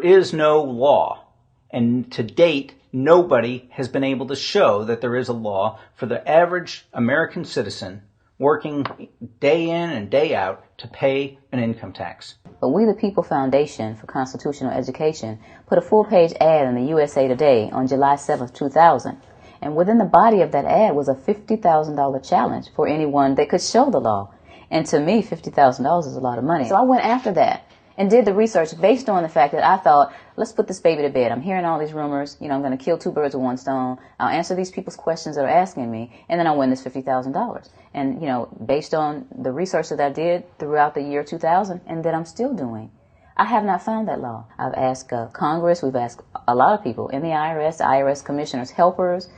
is no law, and to date, nobody has been able to show that there is a law for the average American citizen working day in and day out to pay an income tax. But We the People Foundation for Constitutional Education put a full-page ad in the USA Today on July 7, 2000. And within the body of that ad was a $50,000 challenge for anyone that could show the law. And to me, $50,000 is a lot of money. So I went after that and did the research based on the fact that I thought, let's put this baby to bed. I'm hearing all these rumors. I'm going to kill two birds with one stone. I'll answer these people's questions that are asking me, and then I'll win this $50,000. And, based on the research that I did throughout the year 2000 and that I'm still doing, I have not found that law. I've asked Congress. We've asked a lot of people in the IRS commissioners, helpers.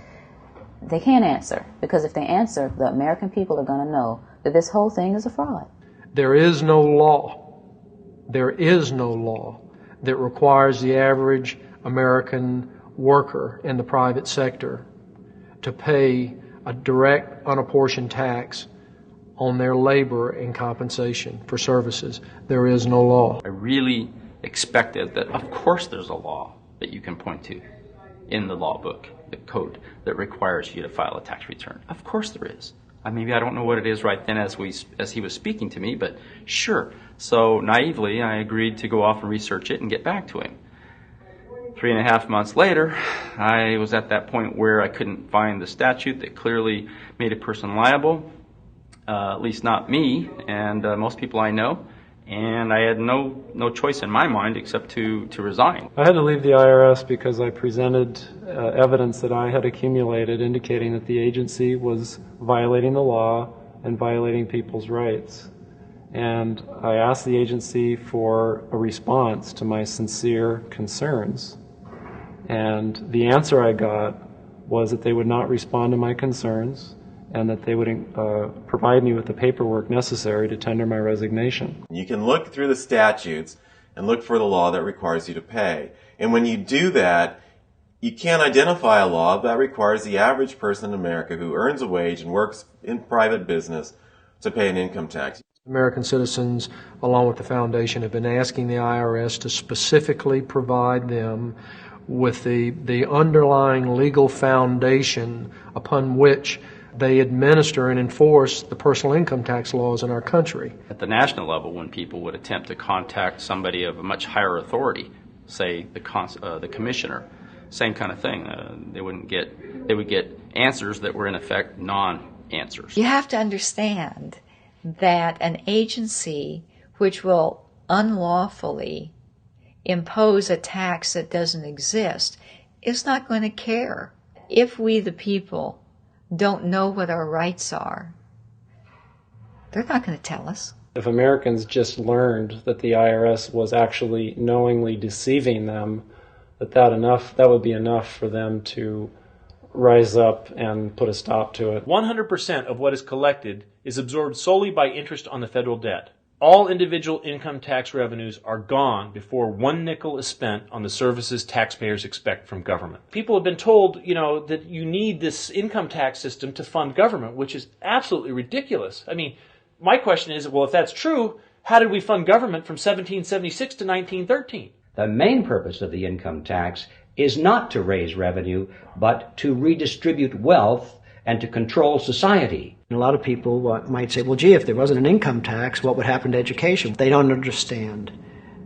They can't answer, because if they answer, the American people are going to know that this whole thing is a fraud. There is no law that requires the average American worker in the private sector to pay a direct, unapportioned tax on their labor and compensation for services. There is no law. I really expected that, of course there's a law that you can point to in the law book, the code, that requires you to file a tax return. Of course there is. Maybe I don't know what it is right then as he was speaking to me, but sure. So naively, I agreed to go off and research it and get back to him. 3.5 months later, I was at that point where I couldn't find the statute that clearly made a person liable, at least not me and most people I know. And I had no choice in my mind except to resign. I had to leave the IRS because I presented evidence that I had accumulated indicating that the agency was violating the law and violating people's rights. And I asked the agency for a response to my sincere concerns. And the answer I got was that they would not respond to my concerns, and that they would provide me with the paperwork necessary to tender my resignation. You can look through the statutes and look for the law that requires you to pay. And when you do that, you can't identify a law that requires the average person in America who earns a wage and works in private business to pay an income tax. American citizens, along with the foundation, have been asking the IRS to specifically provide them with the underlying legal foundation upon which they administer and enforce the personal income tax laws in our country. At the national level, when people would attempt to contact somebody of a much higher authority, say the commissioner, same kind of thing. They would get answers that were in effect non-answers. You have to understand that an agency which will unlawfully impose a tax that doesn't exist is not going to care. If we, the people, don't know what our rights are, they're not going to tell us. If Americans just learned that the IRS was actually knowingly deceiving them, that would be enough for them to rise up and put a stop to it. 100% of what is collected is absorbed solely by interest on the federal debt. All individual income tax revenues are gone before 1 nickel is spent on the services taxpayers expect from government. People have been told, that you need this income tax system to fund government, which is absolutely ridiculous. My question is, well, if that's true, how did we fund government from 1776 to 1913? The main purpose of the income tax is not to raise revenue, but to redistribute wealth and to control society. A lot of people might say, well, gee, if there wasn't an income tax, what would happen to education? They don't understand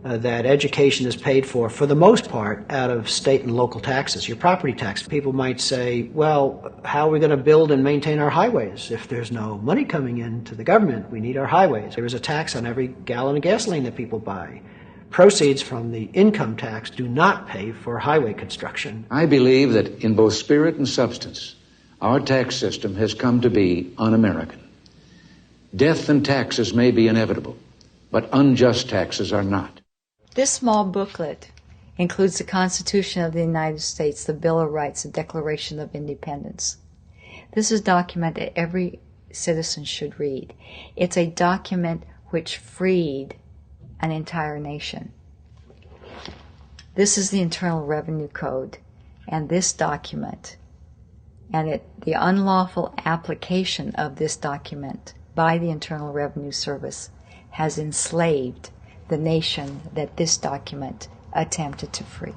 that education is paid for the most part, out of state and local taxes, your property tax. People might say, well, how are we going to build and maintain our highways if there's no money coming into the government? We need our highways. There is a tax on every gallon of gasoline that people buy. Proceeds from the income tax do not pay for highway construction. I believe that in both spirit and substance, our tax system has come to be un-American. Death and taxes may be inevitable, but unjust taxes are not. This small booklet includes the Constitution of the United States, the Bill of Rights, the Declaration of Independence. This is a document that every citizen should read. It's a document which freed an entire nation. This is the Internal Revenue Code, and this document and the unlawful application of this document by the Internal Revenue Service has enslaved the nation that this document attempted to free.